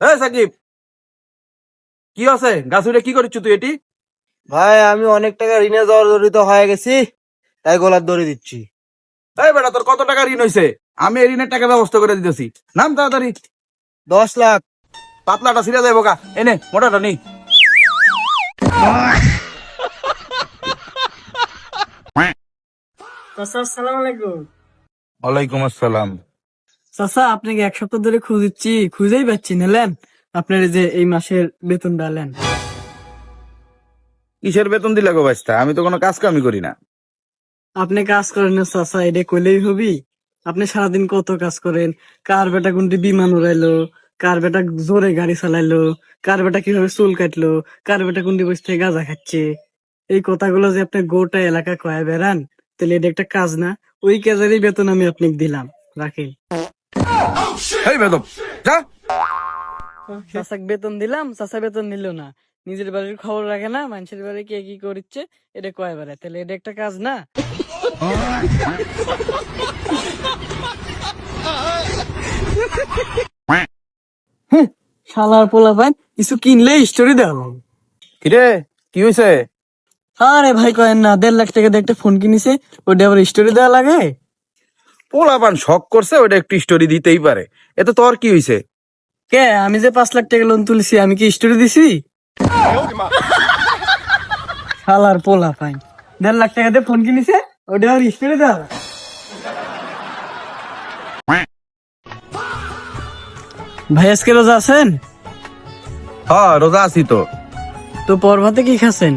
সাকিব, কি আছে গাছ উড়ে কি করিস তুই এটি? ভাই আমি অনেক টাকা ঋণে জর্জরিত হয়ে গেছি, তাই গলার দড়ি দিচ্ছি। এই বেটা, তোর কত টাকা ঋণ হইছে? আমি এই ঋণের টাকা ব্যবস্থা করে দিতেছি। নাম তাড়াতাড়ি। 10 লাখ। পাতলাটা ছিঁড়ে যাবো গা, এনে মোটাটা নি। চাচা আসসালামু আলাইকুম। ওয়ালাইকুম আসসালাম। চাচা আপনাকে এক সপ্তাহ ধরে খুঁজছি, খুঁজেই পাচ্ছি নিলেন আপনার এই যে এই মাসের বেতন ডালেন। কিসের বেতন দিলে গো বাইস্তা? আমি তো কোনো কাজ কামই করি না। আপনি কাজ করেন না চাচা, এটা কইলেই হবি? আপনি সারাদিন কত কাজ করেন, কার বেটা কোনটি বিমান উড়াইলো, কার বেটা জোরে গাড়ি চালাইলো, কার বেটা কিভাবে চুল কাটলো, কার বেটা কোনটি বসে থেকে গাঁজা খাচ্ছে। এই কথাগুলো যে আপনি গোটা এলাকা কয়ে বেড়ান, তাহলে এটা একটা কাজ না? ওই কাজেরই বেতন আমি আপনাকে দিলাম, রাখেন। এই বেদব, যা। চাচাক বেতন দিলাম, চাচা বেতন নিল না, নিজের বাড়ির খবর রাখে না, মানুষের বাড়ি কে কি করছে এটা কয় বেড়ায়, তাহলে এটা একটা কাজ না? শালার পোলা ভাই কিছু কিনলে স্টোরি দাও। কিরে, কি হয়েছে? আরে ভাই কয়েন না, 1.5 লাখ টাকা দিয়ে একটা ফোন কিনেছে, ওটা আবার স্টোরি দেওয়া লাগে? পোলাপান শখ করছে, ওটা একটু স্টোরি দিতেই পারে। এতে তোর কি হয়েছে? কে, আমি যে 5 লাখ টাকা লোন তুলছি আমি কি স্টোরি দিছি? শালার পোলা ভাই 1.5 লাখ টাকা দিয়ে ফোন কিনেছে, ওটা আবার স্টোরি দেওয়া? ভাই আজকে রোজা আছেন? হ্যাঁ, রোজা আছি তো। তো পর ভাতে কি খাচ্ছেন?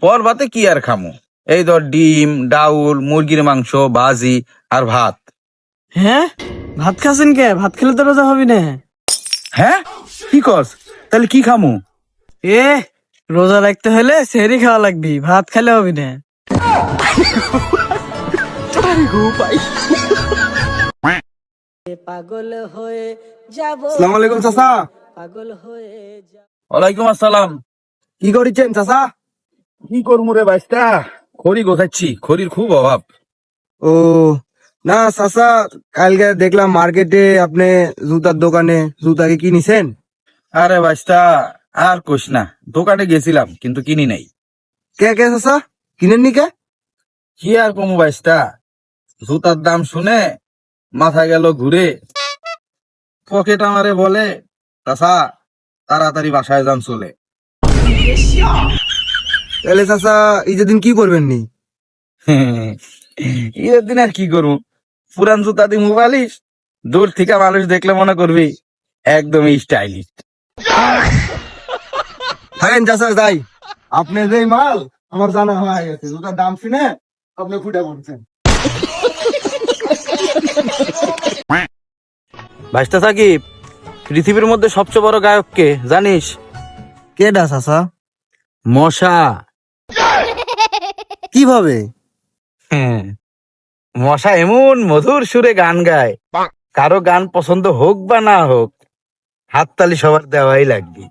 পর ভাতে কি আর খামু? এই ধর ডিম, ডাউল, মুরগির মাংস, ভাজি আর ভাত। হ্যাঁ, ভাত খাচ্ছেন কে? ভাত খেলে তো রোজা হবি না। হ্যাঁ, কি কস? তাহলে কি খামু? এ, রোজা রাখতে হলে সেহরি খাওয়া লাগবি, ভাত খেলে হবি না। পাগল হয়ে যাব, আসসালামু আলাইকুম চাচা। পাগল হয়ে যাব। ওয়ালাইকুম আসসালাম। কি করিচ্ছেন চাচা? কি করবো রে বাইস্তা? খড়ি গোছাচ্ছি, খড়ির খুব অভাব। ও না চাচা, কালকে দেখলাম মার্কেটে আপনি জুতার দোকানে জুতা কি কিনেছেন? আরে বাইস্তা, আর কোস না, দোকানে গেছিলাম কিন্তু কিনি নাই। কে কে চাচা, কিনেননি কে? কি আর কমু বাইস্তা, জুতার দাম শুনে মাথা গেল ঘুরে। পকেট আমারে বলে, চাচা তাড়াতাড়ি বাসায় যান চলে। তাহলে চাচা ঈদের দিন কি করবেন নি? ঈদের দিন আর কি করবো? পুরান জুতা দিয়ে মোবাইলিস, দূর থেকে মানুষ দেখলে মনে করবি একদমই স্টাইলিশ। থাকেন চাচা যাই, আপনি যে মাল আমার জানা হয়ে গেছে, জুতার দাম শুনে আপনি ফুটা পড়ছেন। বাইস্তা সাকিব, পৃথিবীর মধ্যে সবচেয়ে বড় গায়ক কে জানিস? কেডা চাচা? মশা। কিভাবে? হ্যাঁ, মশা এমন মধুর সুরে গান গায়, কারো গান পছন্দ হোক বা না হোক, হাততালি সবার দেওয়াই লাগবে।